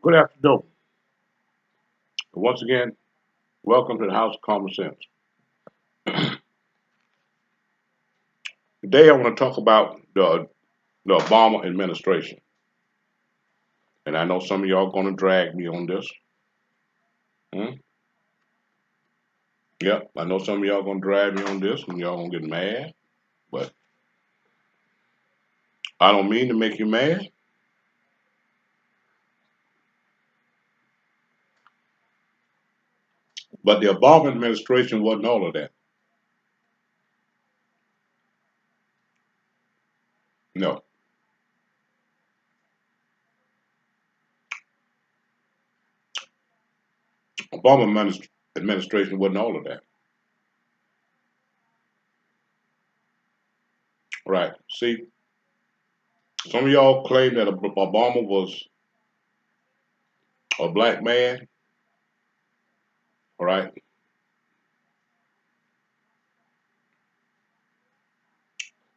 Good afternoon. Once again, welcome to the House of Common Sense. Today, I want to talk about the Obama administration. And I know some of y'all going to drag me on this. Hmm? Yep, I know some of y'all going to drag me on this and y'all going to get mad. But I don't mean to make you mad. But the Obama administration wasn't all of that. No, Obama administration wasn't all of that. Right. See, some of y'all claim that Obama was a black man, all right,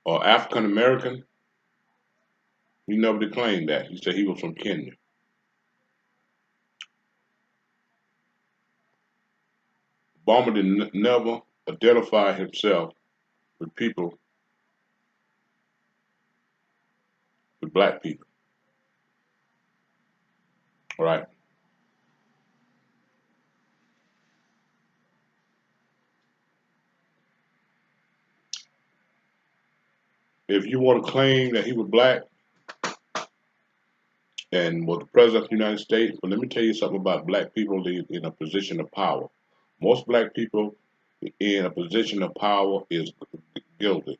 or African American. He never declaimed that. He said he was from Kenya. Obama did never identify himself with people, with black people. All right. If you want to claim that he was black and was the president of the United States, but let me tell you something about black people in a position of power. Most black people in a position of power is guilty.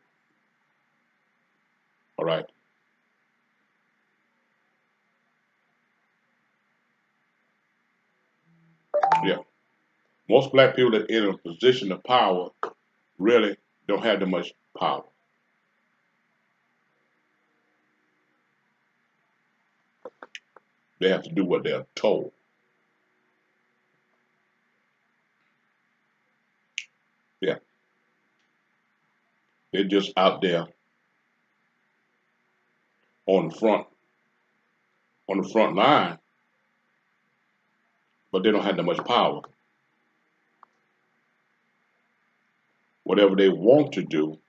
All right. Yeah. Most black people that in a position of power really don't have that much power. They have to do what they're told. Yeah. They're just out there on the front on the front line, but they don't have that much power. Whatever they want to do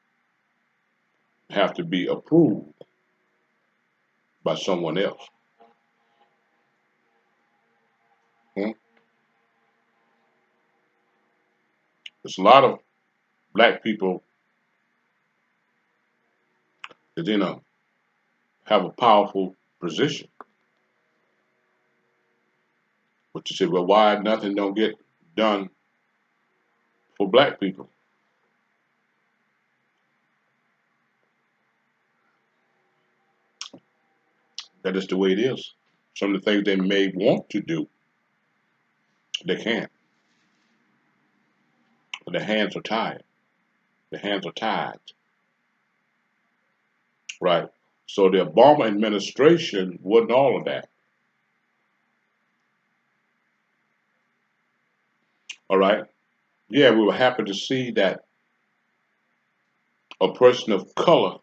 have to be approved by someone else. Hmm? There's a lot of black people that have a powerful position. But you say, well, why nothing don't get done for black people? That is the way it is. Some of the things they may want to do, they can't. But their hands are tied. Their hands are tied. Right. So the Obama administration wasn't all of that. All right. Yeah, we were happy to see that a person of color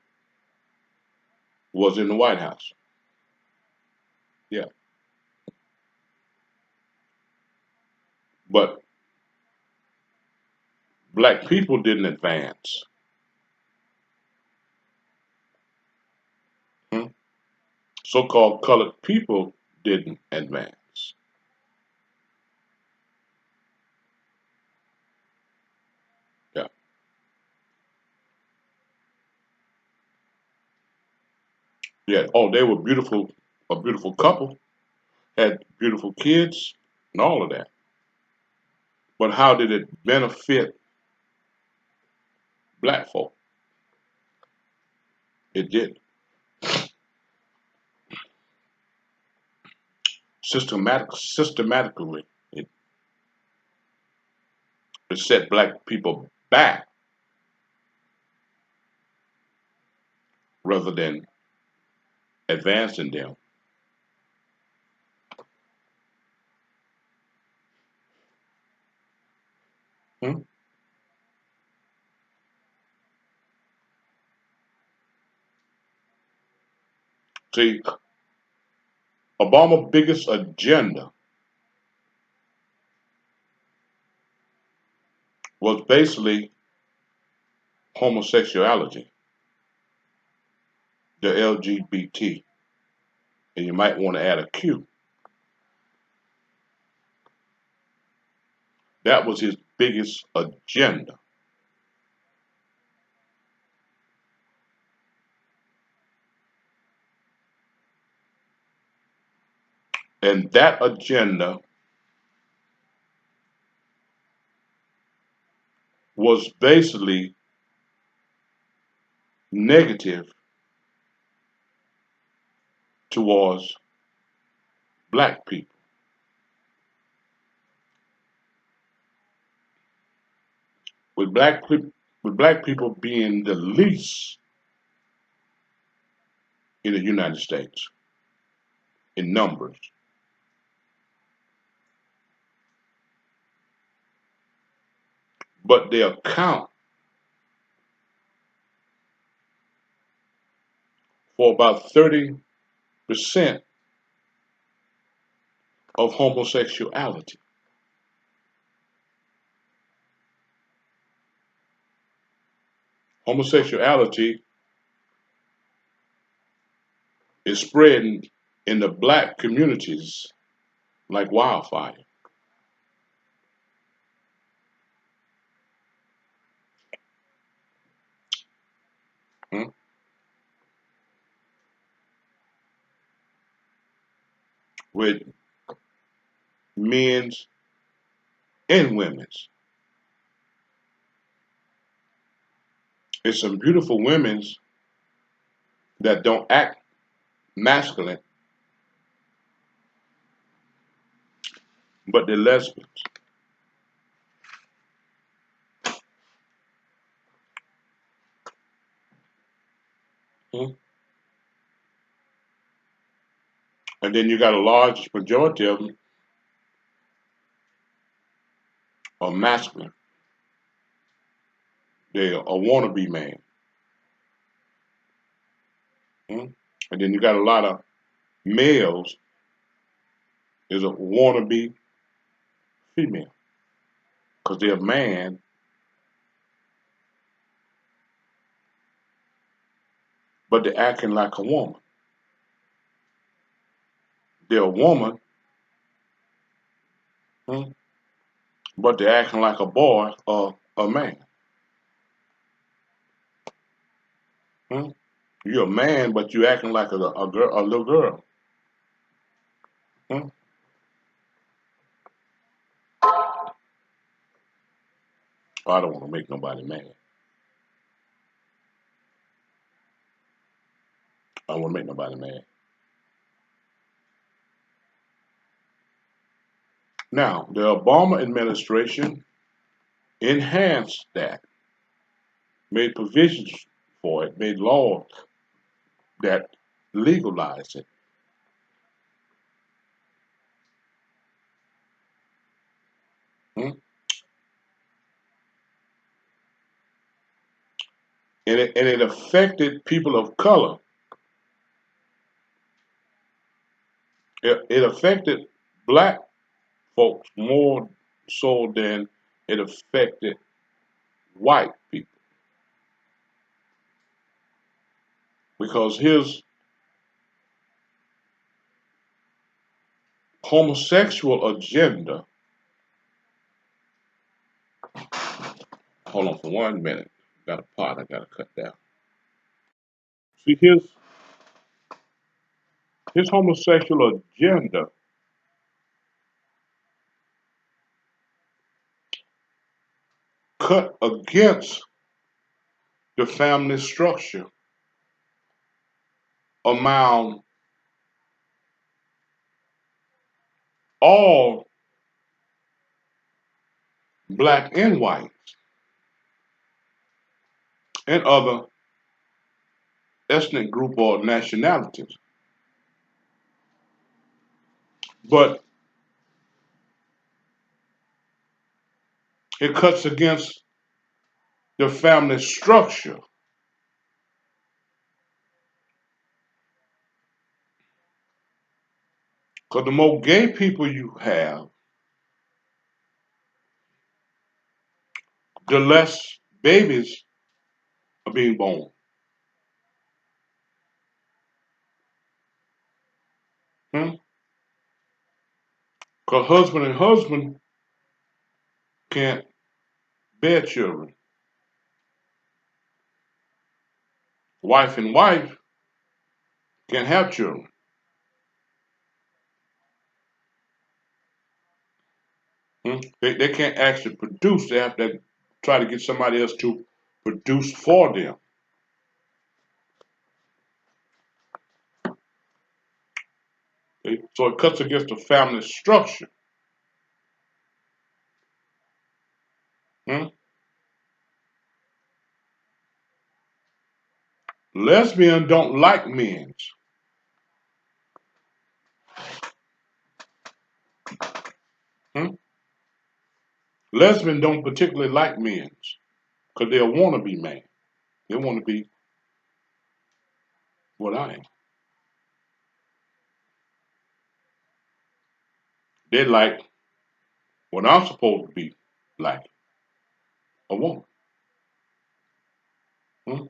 was in the White House. Yeah. But black people didn't advance. Hmm? So-called colored people didn't advance. Yeah. Yeah. Oh, they were beautiful, a beautiful couple, had beautiful kids, and all of that. But how did it benefit black folk? It did. Systematically, it set black people back rather than advancing them. Hmm? See, Obama's biggest agenda was basically homosexuality, the LGBT, and you might want to add a Q. That was his biggest agenda. And that agenda was basically negative towards black people. With black people being the least in the United States in numbers. But they account for about 30% of homosexuality. Homosexuality is spreading in the black communities like wildfire. Hmm? With men's and women's. It's some beautiful women's that don't act masculine, but they're lesbians. Hmm? And then you got a large majority of them are masculine. They're a wannabe man. Hmm? And then you got a lot of males is a wannabe female because they're a man, but they're acting like a woman. They're a woman, hmm, but they're acting like a boy or a man. Hmm? You're a man, but you're acting like a little girl. Hmm? I don't want to make nobody mad. I don't want to make nobody mad. Now, the Obama administration enhanced that, made provisions for it, made laws that legalized it. Hmm? And it affected people of color. It affected black folks more so than it affected white people. Because his homosexual agenda, hold on for 1 minute, got a pot I gotta cut down. See, his homosexual agenda cut against the family structure among all black and white and other ethnic group or nationalities. But it cuts against the family structure. Because the more gay people you have, the less babies are being born. Because husband and husband can't bear children. Wife and wife can't have children. They can't actually produce. They have to try to get somebody else to produce for them. Okay? So it cuts against the family structure. Hmm? Lesbians don't like men. Hmm? Lesbians don't particularly like men because they'll want to be man. They want to be what I am. They like what I'm supposed to be like, a woman. Hmm?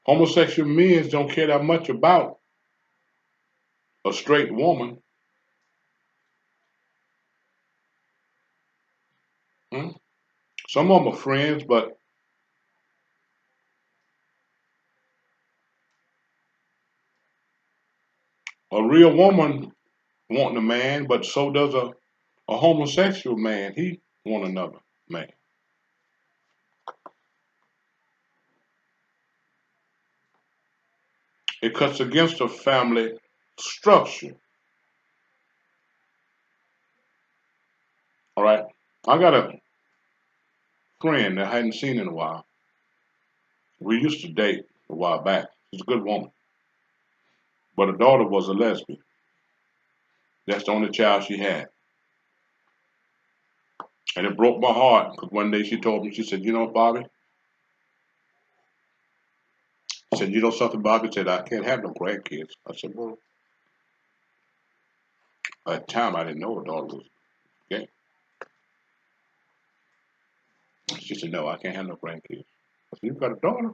Homosexual men don't care that much about a straight woman. Hmm? Some of them are friends, but a real woman want a man, but so does a homosexual man. He want another man. It cuts against the family structure. All right. I got a friend that I hadn't seen in a while. We used to date a while back. She's a good woman, but her daughter was a lesbian. That's the only child she had. And it broke my heart because one day she told me, she said, you know, Bobby, she said, you know something, Bobby? Said, I can't have no grandkids. I said, well, at the time I didn't know her daughter was gay. She said, no, I can't have no grandkids. I said, you've got a daughter?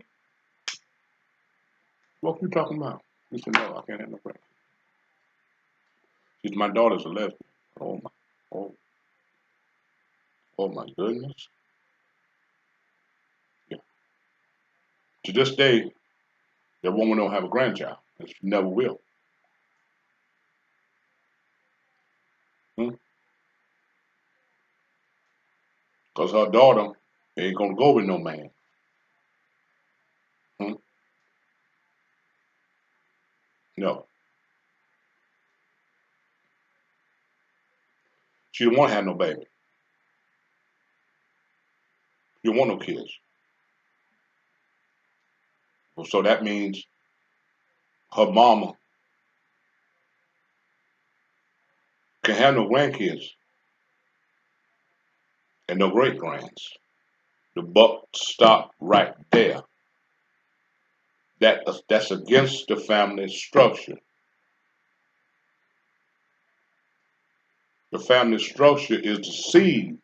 What are you talking about? She said, no, I can't have no grandkids. She said, my daughter's a lesbian. Oh my, oh, oh my goodness. Yeah. To this day, that woman don't have a grandchild. And she never will. Because her daughter ain't gonna go with no man. Hmm? No. She don't want to have no baby. You don't want no kids. Well, so that means her mama can have no grandkids and no great grands. The buck stopped right there. That's against the family structure. The family structure is the seed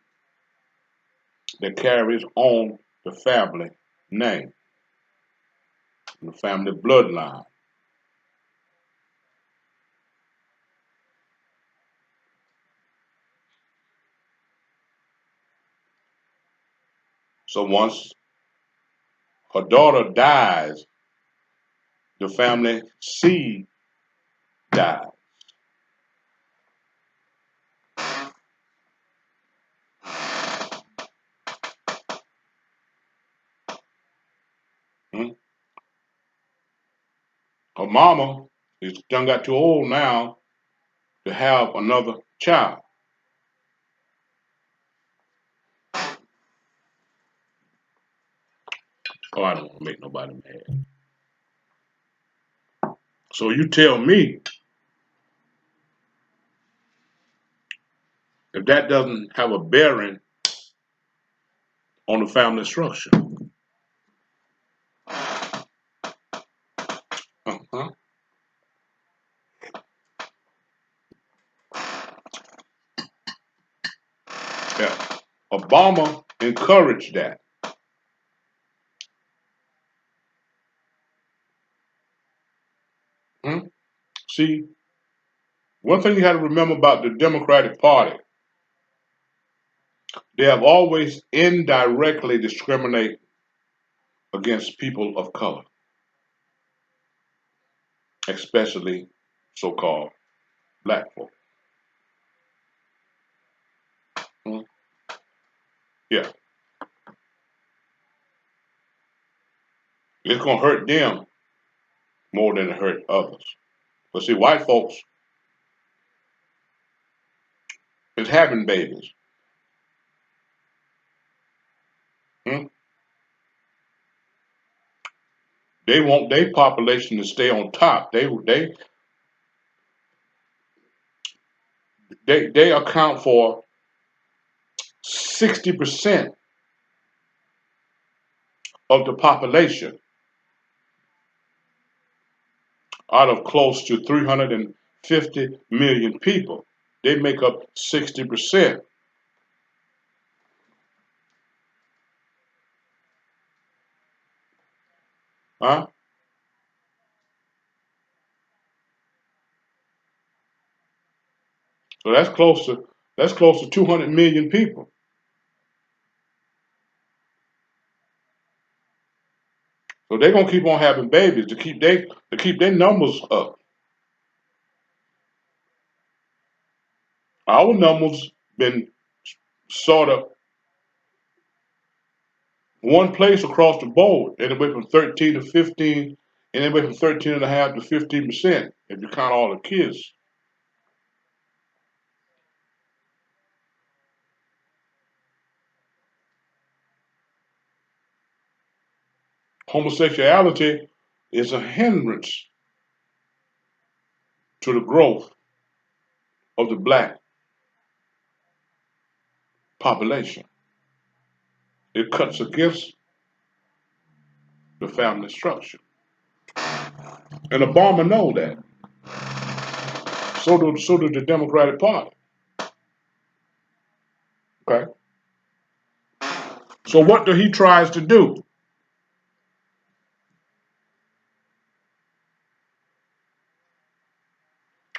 that carries on the family name, the family bloodline. So once her daughter dies, the family seed dies. Hmm? Her mama is done got too old now to have another child. Oh, I don't want to make nobody mad. So you tell me if that doesn't have a bearing on the family structure. Yeah. Obama encouraged that. Hmm? See, one thing you got to remember about the Democratic Party, they have always indirectly discriminated against people of color, especially so-called black folk. Hmm? Yeah, it's gonna hurt them more than it hurt others. But see, white folks is having babies. Hmm? They want their population to stay on top. They account for 60% of the population out of close to 350 million people. They make up 60%. Huh? So that's close to 200 million people. So they're gonna keep on having babies to keep their numbers up. Our numbers been sort of one place across the board, anyway from 13 to 15, and anyway from 13 and a half to 15% if you count all the kids. Homosexuality is a hindrance to the growth of the black population. It cuts against the family structure. And Obama know that. So do the Democratic Party. Okay. So what do he tries to do?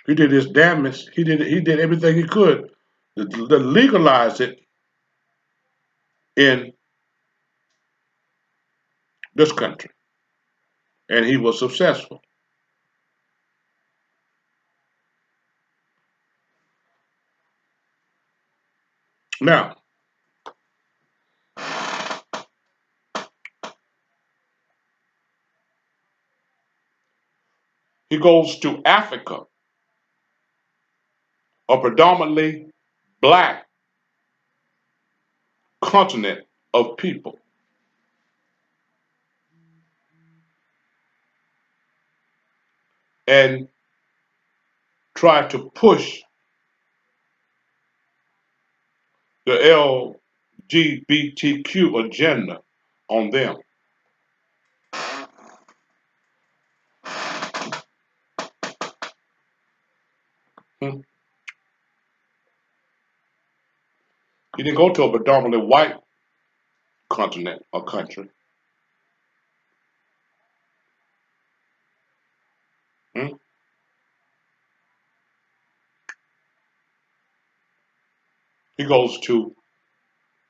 He did his damnedest. He did everything he could to legalize it in this country. And he was successful. Now, he goes to Africa, a predominantly black continent of people, and try to push the LGBTQ agenda on them. Hmm? He didn't go to a predominantly white continent or country. Hmm? He goes to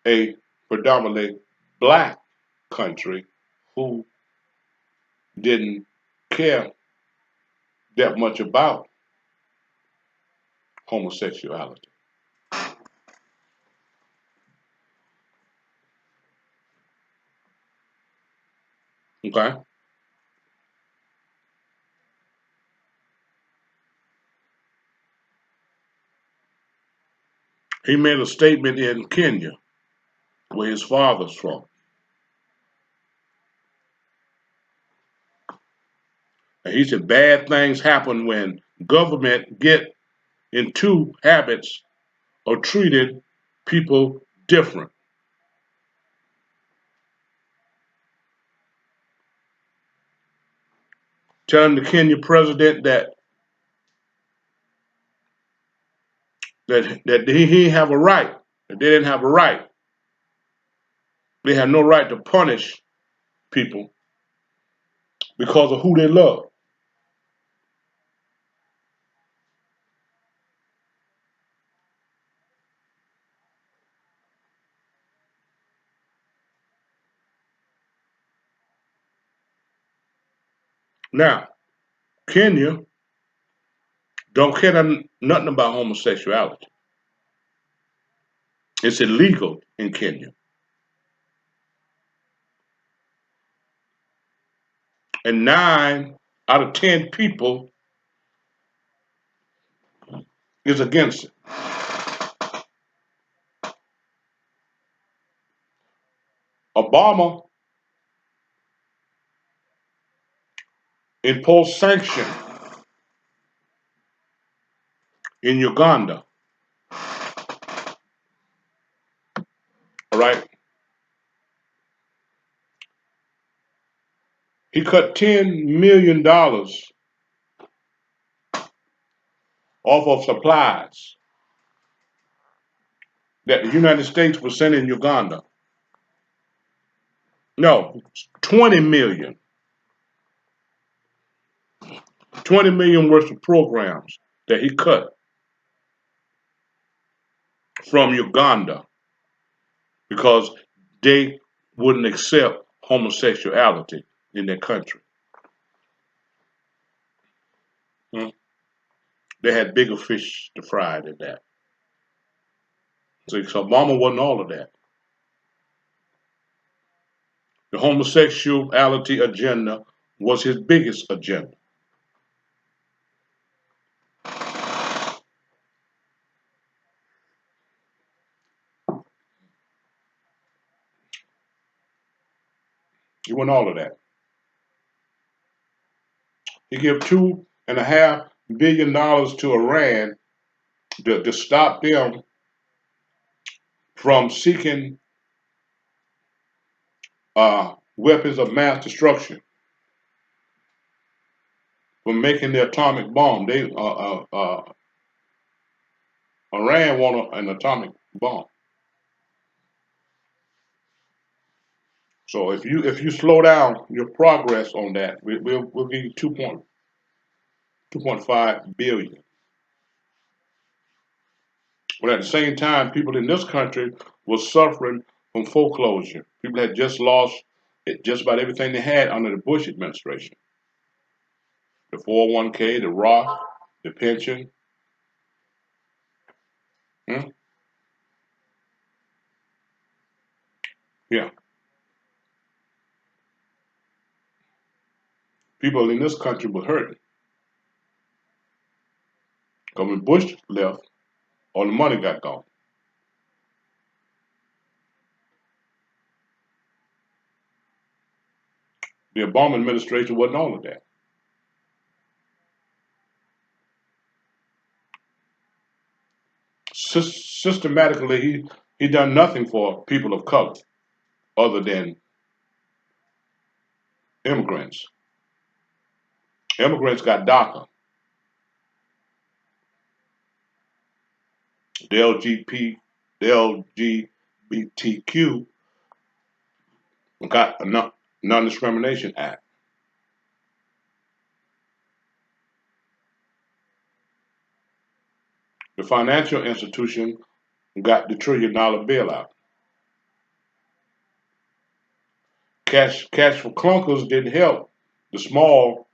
a predominantly black country who didn't care that much about homosexuality. Okay? He made a statement in Kenya, where his father's from. And he said bad things happen when government get into habits of treating people different. Telling the Kenya president that he have a right. that they didn't have a right. They had no right to punish people because of who they love. Now, Kenya don't care nothing about homosexuality. It's illegal in Kenya. And 9 out of 10 people is against it. Obama imposed sanctions in Uganda. All right. He cut $10 million off of supplies that the United States was sending in Uganda. No, 20 million. 20 million worth of programs that he cut from Uganda because they wouldn't accept homosexuality in their country. Hmm? They had bigger fish to fry than that. So Obama wasn't all of that. The homosexuality agenda was his biggest agenda. He wasn't all of that. He gave $2.5 billion to Iran to stop them from seeking weapons of mass destruction, from making the atomic bomb. Iran wanted an atomic bomb. So if you slow down your progress on that, we'll give you 2.5 billion. But at the same time, people in this country were suffering from foreclosure. People had just lost just about everything they had under the Bush administration. The 401k, the Roth, the pension. Hmm? Yeah. People in this country were hurting. Because when Bush left, all the money got gone. The Obama administration wasn't all of that. Systematically, he done nothing for people of color other than immigrants. Immigrants got DACA. The LGBTQ got a non-discrimination act. The financial institution got the $1 trillion bailout. Cash for clunkers didn't help the small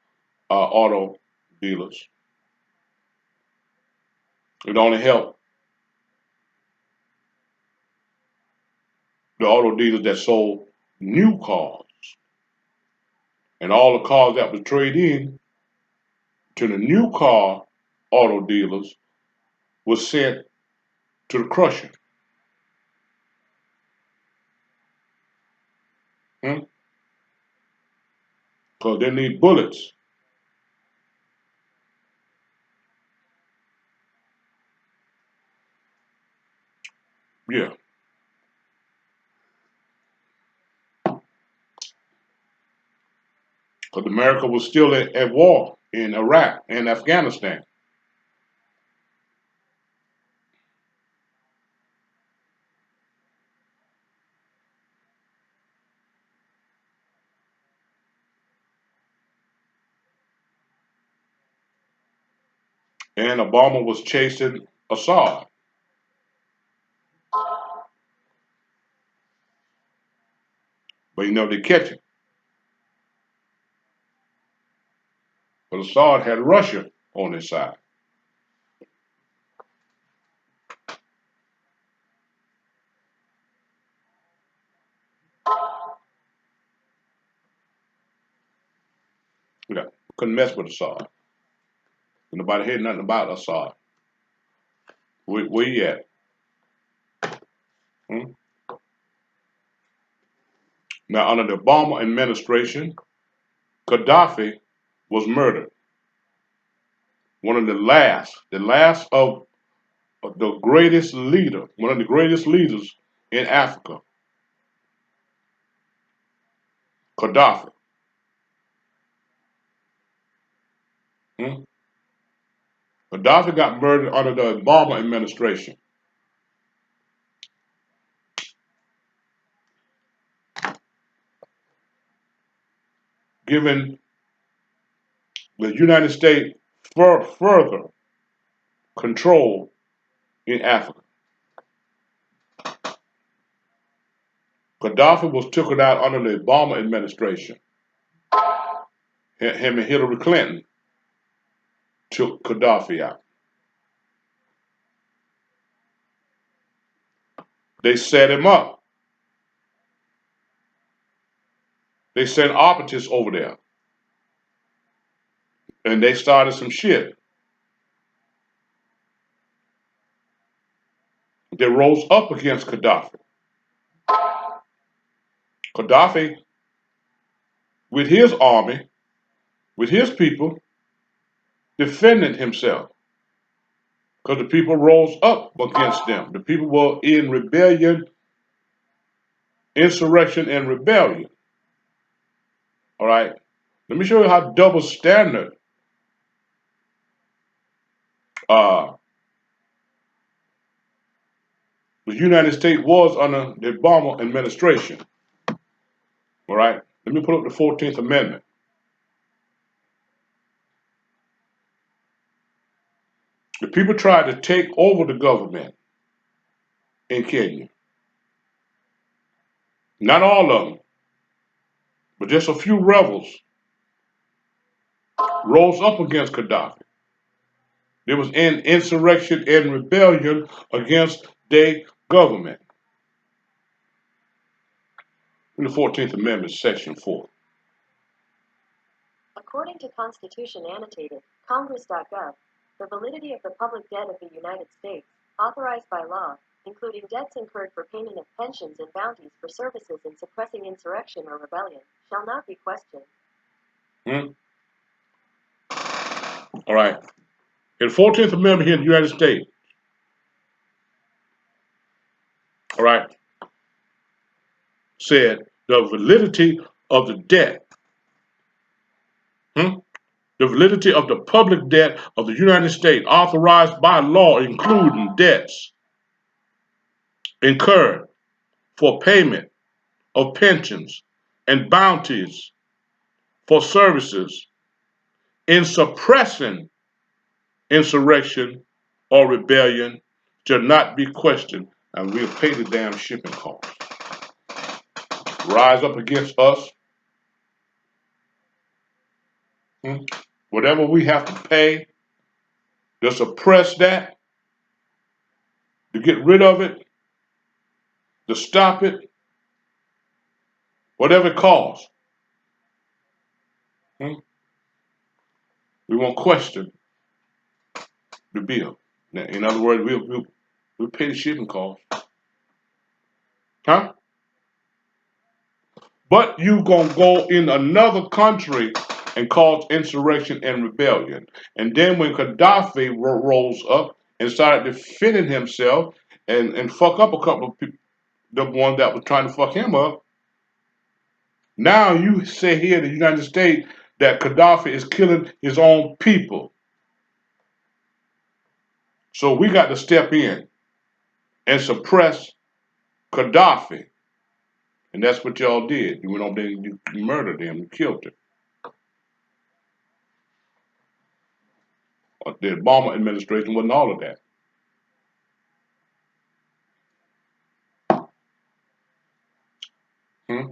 auto dealers. It only helped the auto dealers that sold new cars. And all the cars that was traded in to the new car auto dealers was sent to the crusher. Because they need bullets. Yeah. Because America was still at war in Iraq and Afghanistan. and Obama was chasing Assad. But they catch him. But Assad had Russia on his side. Couldn't mess with Assad. Nobody heard nothing about Assad. Where you at? Hmm? Now, under the Obama administration, Gaddafi was murdered. One of the last of the greatest leader, one of the greatest leaders in Africa, Gaddafi. Hmm? Gaddafi got murdered under the Obama administration. Giving the United States further control in Africa. Gaddafi was taken out under the Obama administration. Him and Hillary Clinton took Gaddafi out. They set him up. They sent operatives over there. And they started some shit. They rose up against Gaddafi. Gaddafi, with his army, with his people, defended himself. Because the people rose up against them. The people were in rebellion, insurrection, and rebellion. All right? Let me show you how double standard uh, the United States was under the Obama administration. All right? Let me put up the 14th Amendment. The people tried to take over the government in Kenya. Not all of them, but just a few rebels rose up against Gaddafi. There was an insurrection and rebellion against their government. In the 14th Amendment, Section 4. According to Constitution Annotated, Congress.gov, the validity of the public debt of the United States, authorized by law, including debts incurred for payment of pensions and bounties for services in suppressing insurrection or rebellion, shall not be questioned. All right. In the 14th Amendment here in the United States, all right, said the validity of the debt, the validity of the public debt of the United States authorized by law, including debts incurred for payment of pensions and bounties for services in suppressing insurrection or rebellion shall not be questioned, and we'll pay the damn shipping costs. Rise up against us. Whatever we have to pay to suppress that, to get rid of it, to stop it, whatever it costs. We won't question the bill. Now, in other words, we'll pay the shipping costs. Huh? But you gonna go in another country and cause insurrection and rebellion. And then when Gaddafi rose up and started defending himself and fuck up a couple of people, the one that was trying to fuck him up, now you say here in the United States that Gaddafi is killing his own people. So we got to step in and suppress Gaddafi. And that's what y'all did. You went over there and you murdered him, you killed him. The Obama administration wasn't all of that. Hmm?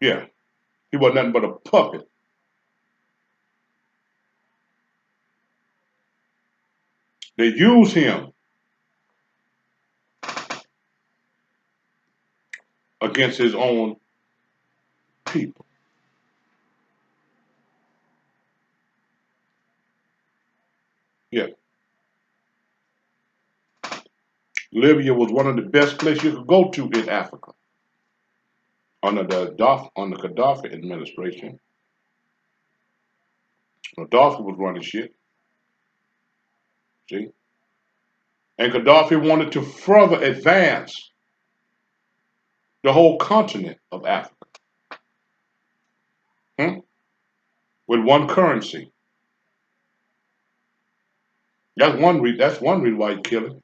Yeah, he wasn't nothing but a puppet. They used him against his own people. Yeah, Libya was one of the best places you could go to in Africa under the Gaddafi administration. Gaddafi was running shit. See, and Gaddafi wanted to further advance the whole continent of Africa, hmm? With one currency. That's one reason. That's one reason why he killed him.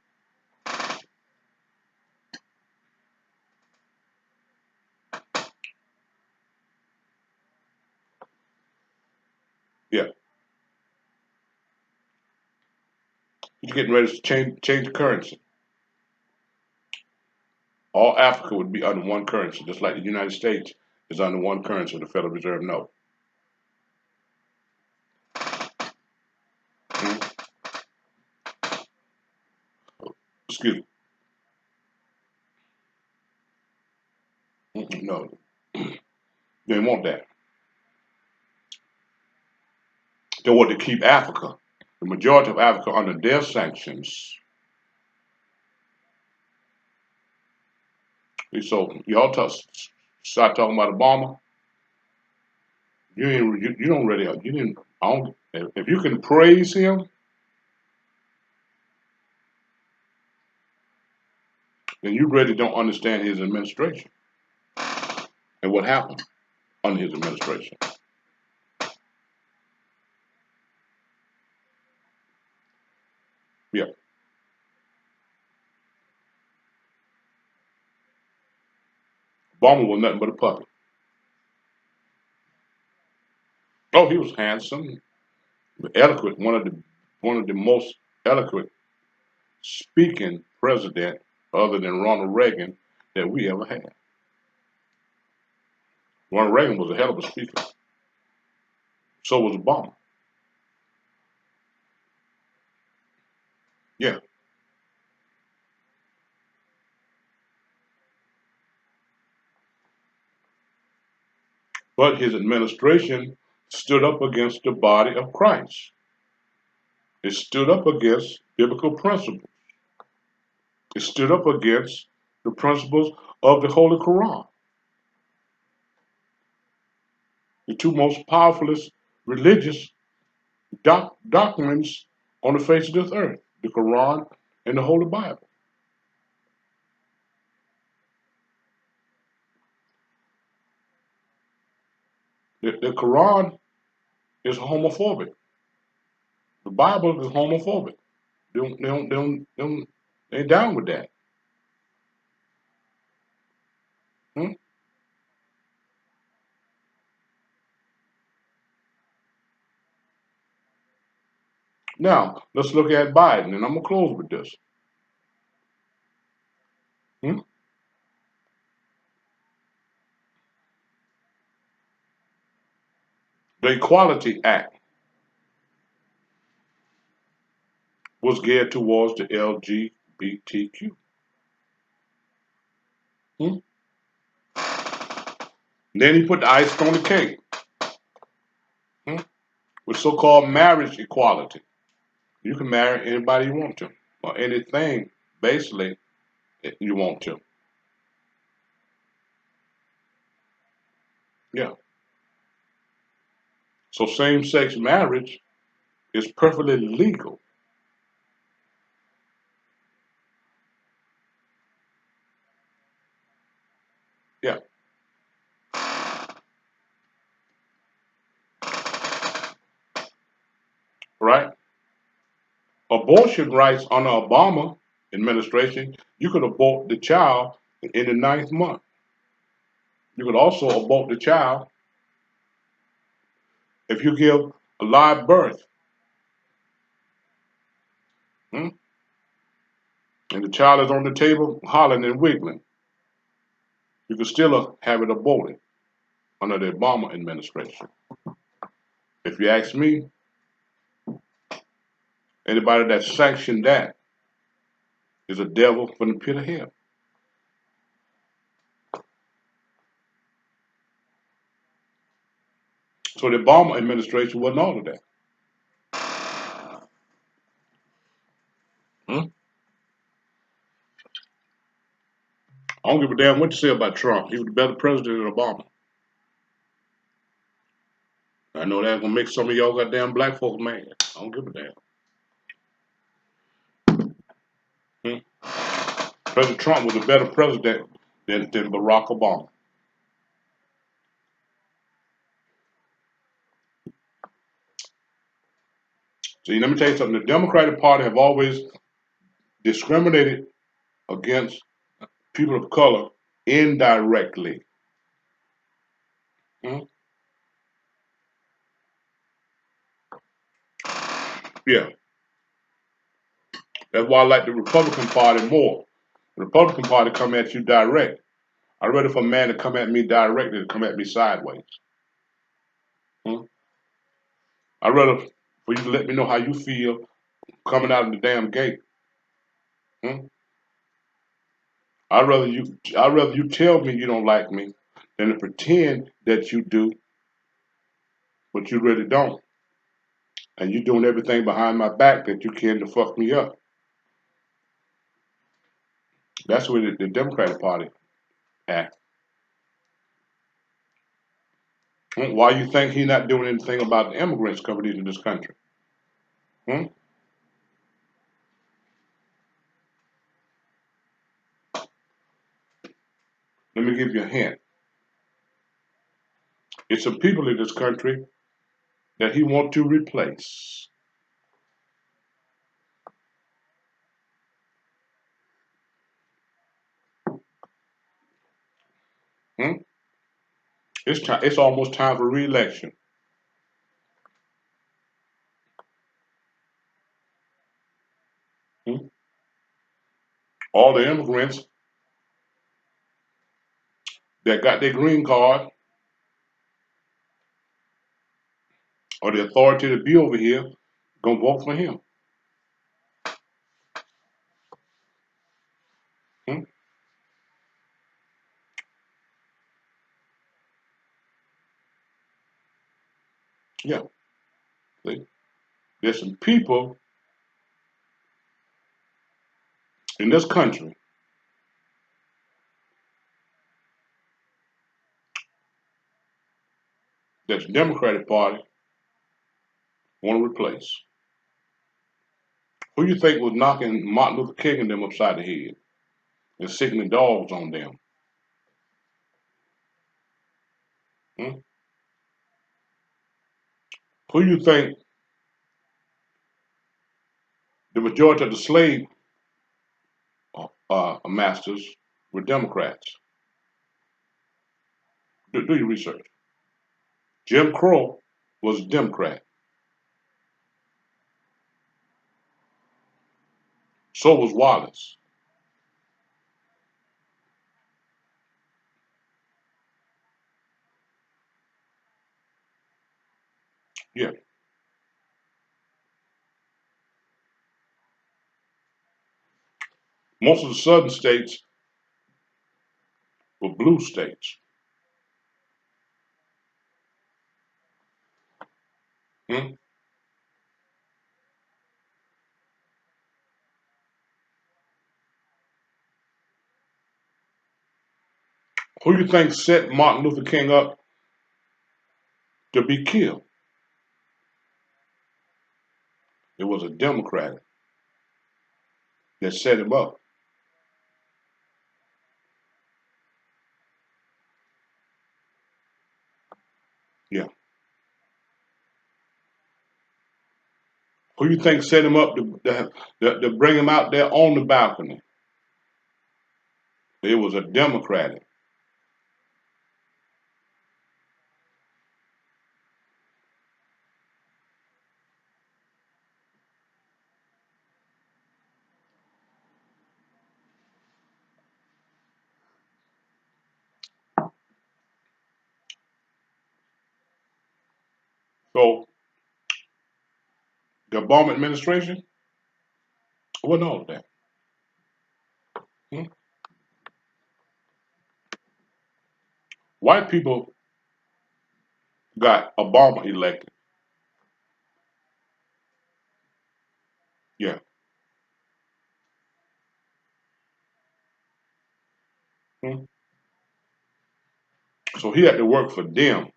Yeah, he's getting ready to change the currency. All Africa would be under one currency, just like the United States is under one currency, the Federal Reserve note. Hmm? Excuse me. No, they want that. They want to keep Africa, the majority of Africa, under their sanctions. So y'all start talking about Obama. You don't really you didn't. I don't, if you can praise him, then you really don't understand his administration and what happened under his administration. Yeah, Obama was nothing but a puppet. Oh, he was handsome, eloquent, one of the most eloquent speaking president other than Ronald Reagan that we ever had. Ronald Reagan was a hell of a speaker. So was Obama. Yeah, but his administration stood up against the body of Christ. It stood up against biblical principles. It stood up against the principles of the Holy Quran, the two most powerful religious doctrines on the face of this earth, the Quran and the Holy Bible. The Quran is homophobic. The Bible is homophobic. They ain't down with that. Hmm? Now, let's look at Biden, and I'm going to close with this. Hmm? The Equality Act was geared towards the LGBTQ. Hmm? Then he put the icing on the cake, hmm? With so-called marriage equality. You can marry anybody you want to, or anything, basically, you want to. Yeah. So same-sex marriage is perfectly legal. Yeah. Right? Abortion rights under Obama administration, you could abort the child in the ninth month. You could also abort the child if you give a live birth, hmm? And the child is on the table hollering and wiggling, you can still have it aborted under the Obama administration. If you ask me, anybody that sanctioned that is a devil from the pit of hell. So the Obama administration wasn't all of that. Hmm? I don't give a damn what you say about Trump. He was a better president than Obama. I know that's gonna make some of y'all goddamn black folks mad. I don't give a damn. Hmm? President Trump was a better president than Barack Obama. See, let me tell you something. The Democratic Party have always discriminated against people of color indirectly. Hmm? Yeah, that's why I like the Republican Party more. The Republican Party come at you direct. I'd rather for a man to come at me directly than come at me sideways. Hmm? I'd rather for you to let me know how you feel coming out of the damn gate. Hmm? I'd rather you tell me you don't like me than to pretend that you do, but you really don't. And you're doing everything behind my back that you can to fuck me up. That's where the Democratic Party at. Why you think he's not doing anything about the immigrants coming into this country? Hmm? Let me give you a hint. It's some people in this country that he wants to replace. Hmm? It's time. It's almost time for re-election. Hmm? All the immigrants that got their green card or the authority to be over here gonna vote for him. Hmm? Yeah. See? There's some people in this country that's Democratic Party want to replace. Who you think was knocking Martin Luther King and them upside the head and sicking the dogs on them? Hmm? Who you think the majority of the slave masters were Democrats? Do your research. Jim Crow was a Democrat. So was Wallace. Yeah. Most of the southern states were blue states. Hmm? Who you think set Martin Luther King up to be killed? It was a Democrat that set him up. Yeah. Who you think set him up to bring him out there on the balcony? It was a Democrat. So the Obama administration wasn't all of that. Hmm? White people got Obama elected. Yeah. Hmm? So he had to work for them.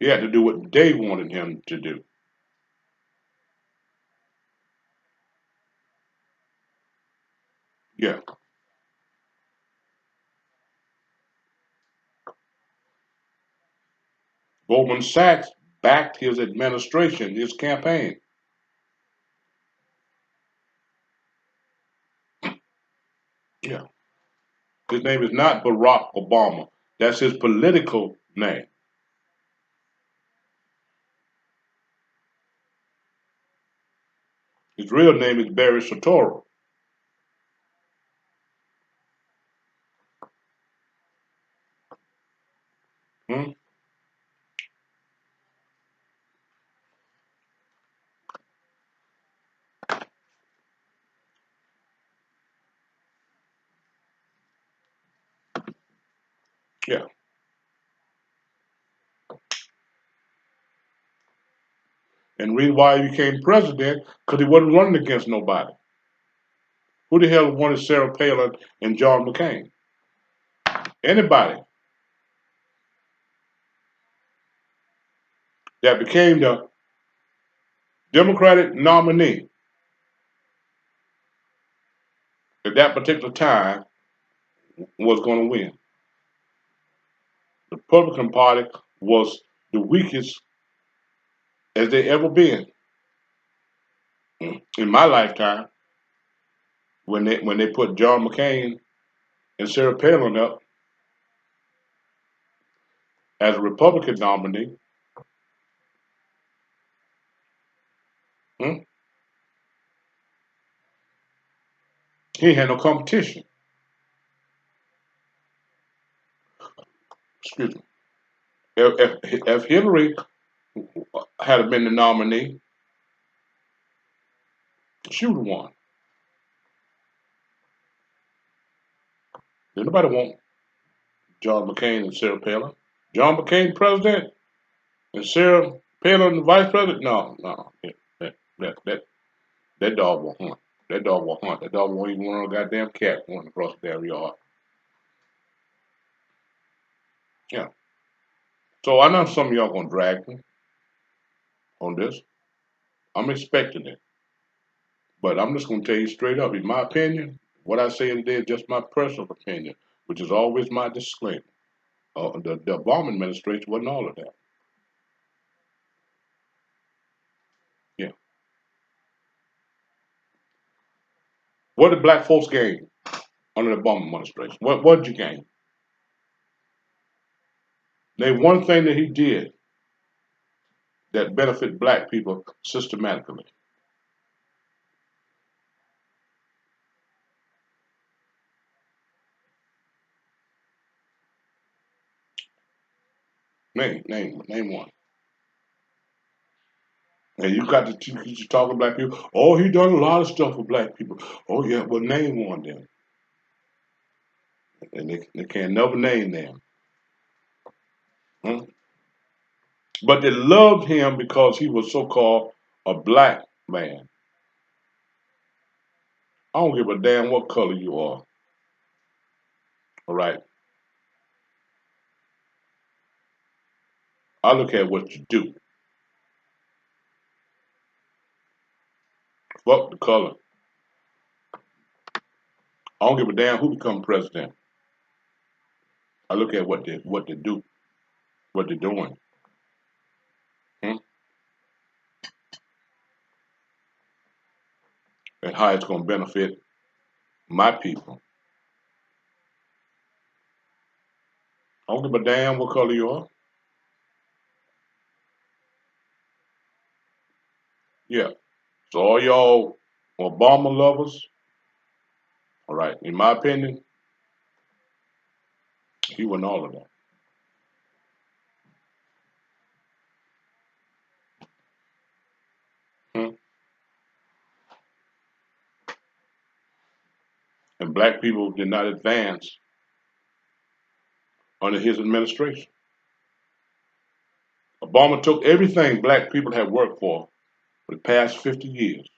He had to do what they wanted him to do. Yeah. Goldman Sachs backed his administration, his campaign. Yeah. His name is not Barack Obama. That's his political name. His real name is Barry Soetoro. Hmm? Yeah. And the reason why he became president, because he wasn't running against nobody. Who the hell wanted Sarah Palin and John McCain? Anybody that became the Democratic nominee at that particular time was going to win. The Republican Party was the weakest as they ever been in my lifetime. When they put John McCain and Sarah Palin up as a Republican nominee, hmm, he had no competition. Excuse me. If Hillary had been the nominee, she would have won. Did nobody want John McCain and Sarah Palin? John McCain president and Sarah Palin the vice president? No, no. That dog will hunt. That dog will hunt. That dog won't even run a goddamn cat running across the damn yard. Yeah. So I know some of y'all gonna drag me on this. I'm expecting it. But I'm just gonna tell you straight up, in my opinion, what I say today is just my personal opinion, which is always my disclaimer. The Obama administration wasn't all of that. Yeah. What did black folks gain under the Obama administration? What did you gain? Name one thing that he did that benefit black people systematically. Name one. And you got to you talking black people. Oh, he done a lot of stuff for black people. Oh yeah, well name one then. And they can't never name them. Hmm? But they loved him because he was so called a black man. I don't give a damn what color you are. All right. I look at what you do. Fuck the color. I don't give a damn who become president. I look at what they do, what they're doing, hmm? And how it's gonna benefit my people. I don't give a damn what color you are. Yeah. So all y'all Obama lovers, all right, in my opinion, he wasn't all of that. and black people did not advance under his administration. Obama took everything black people have worked for the past 50 years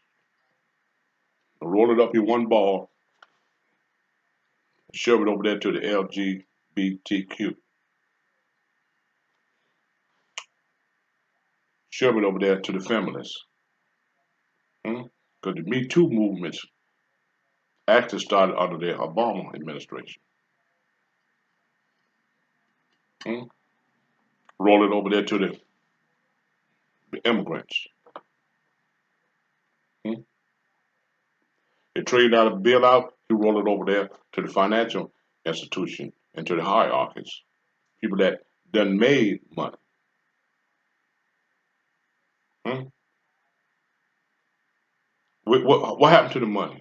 and rolled it up in one ball, and shove it over there to the LGBTQ. Shove it over there to the feminists. Because the Me Too movements actually started under the Obama administration. Hmm? Roll it over there to the immigrants. Hmm? They trade out a bailout, you roll it over there to the financial institution and to the hierarchies. People that done made money. Hmm? What happened to the money?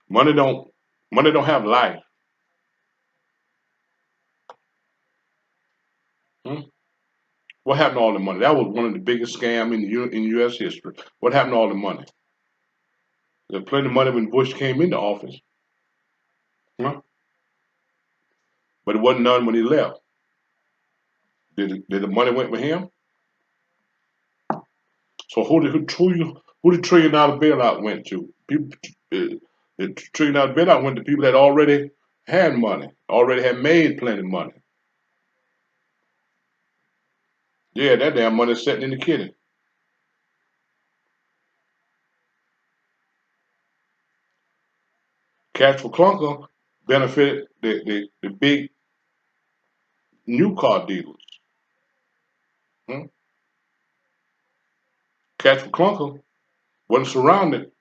Money don't money don't have life. Hmm? What happened to all the money? That was one of the biggest scams in U.S. history. What happened to all the money? There's plenty of money when Bush came into office, huh? But it wasn't none when he left. Did the money went with him? So who the $1 trillion bailout went to? People, the $1 trillion bailout went to people that already had money, already had made plenty of money. Yeah, that damn money's sitting in the kitty. Cash for Clunker benefited the big new car dealers. Hmm? Cash for Clunker wasn't surrounded,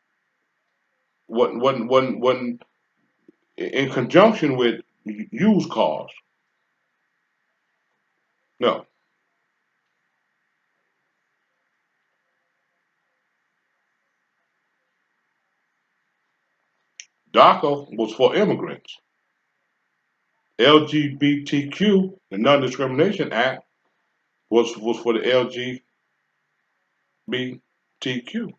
wasn't in conjunction with used cars. No, DACA was for immigrants. LGBTQ, the Non-Discrimination Act, was for the LGBTQ.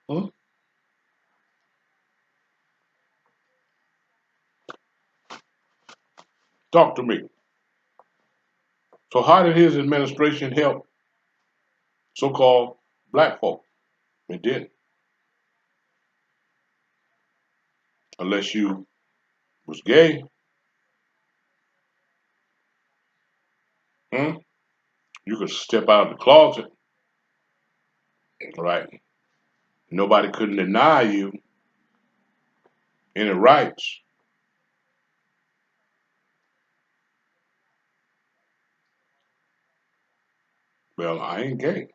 Huh? Talk to me. So how did his administration help so-called black folk? It didn't, unless you was gay. Hmm? You could step out of the closet, right? Nobody couldn't deny you any rights. Well, I ain't gay.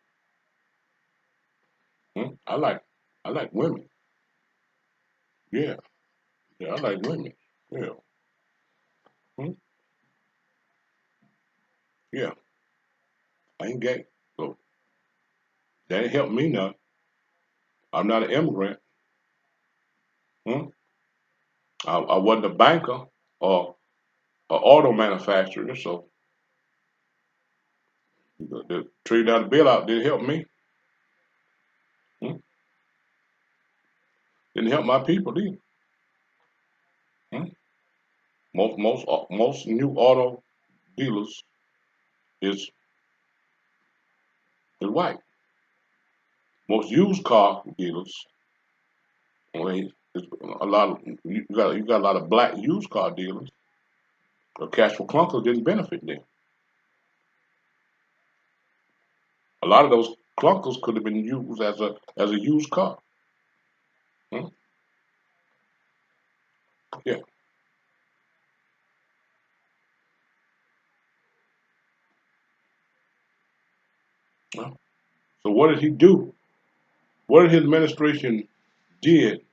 Hmm? I like women. Yeah, yeah, I like women. Yeah, hmm? Yeah, I ain't gay. So that ain't helped me none. I'm not an immigrant. Hmm? I wasn't a banker or an auto manufacturer, so the $1 trillion bailout didn't help me. Hmm? Didn't help my people either. Hmm? Most new auto dealers is white. Most used car dealers, well, it's a lot of you got a lot of black used car dealers. But Cash for Clunkers didn't benefit them. A lot of those clunkers could have been used as a used car. Hmm? Yeah. Well, so what did he do? What did his administration did?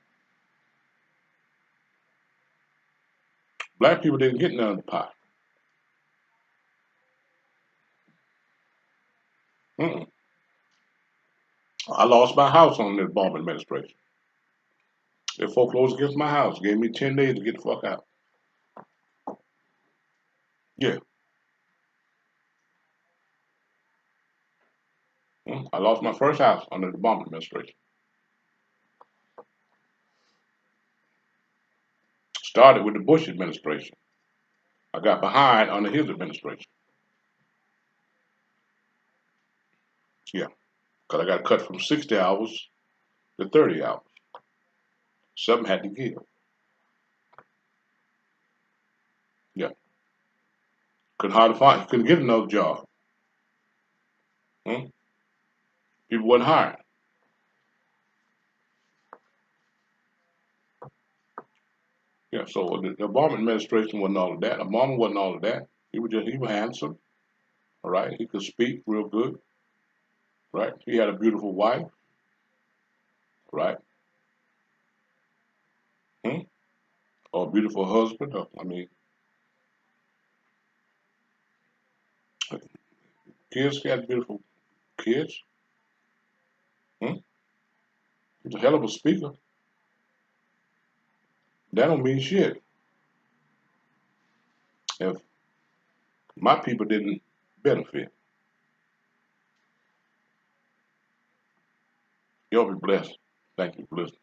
Black people didn't get none of the pie. Mm-mm. I lost my house on the Obama administration. They foreclosed against my house. Gave me 10 days to get the fuck out. Yeah. I lost my first house under the Obama administration. Started with the Bush administration. I got behind under his administration. Yeah, because I got cut from 60 hours to 30 hours. Something had to give. Yeah, couldn't get another job. Hmm? People wasn't hired. Yeah, so the Obama administration wasn't all of that. Obama wasn't all of that. He was handsome, all right. He could speak real good, right. He had a beautiful wife, right. Hmm? Or a beautiful husband. I mean, kids had beautiful kids. Hmm? He's a hell of a speaker. That don't mean shit if my people didn't benefit. Y'all be blessed. Thank you for listening.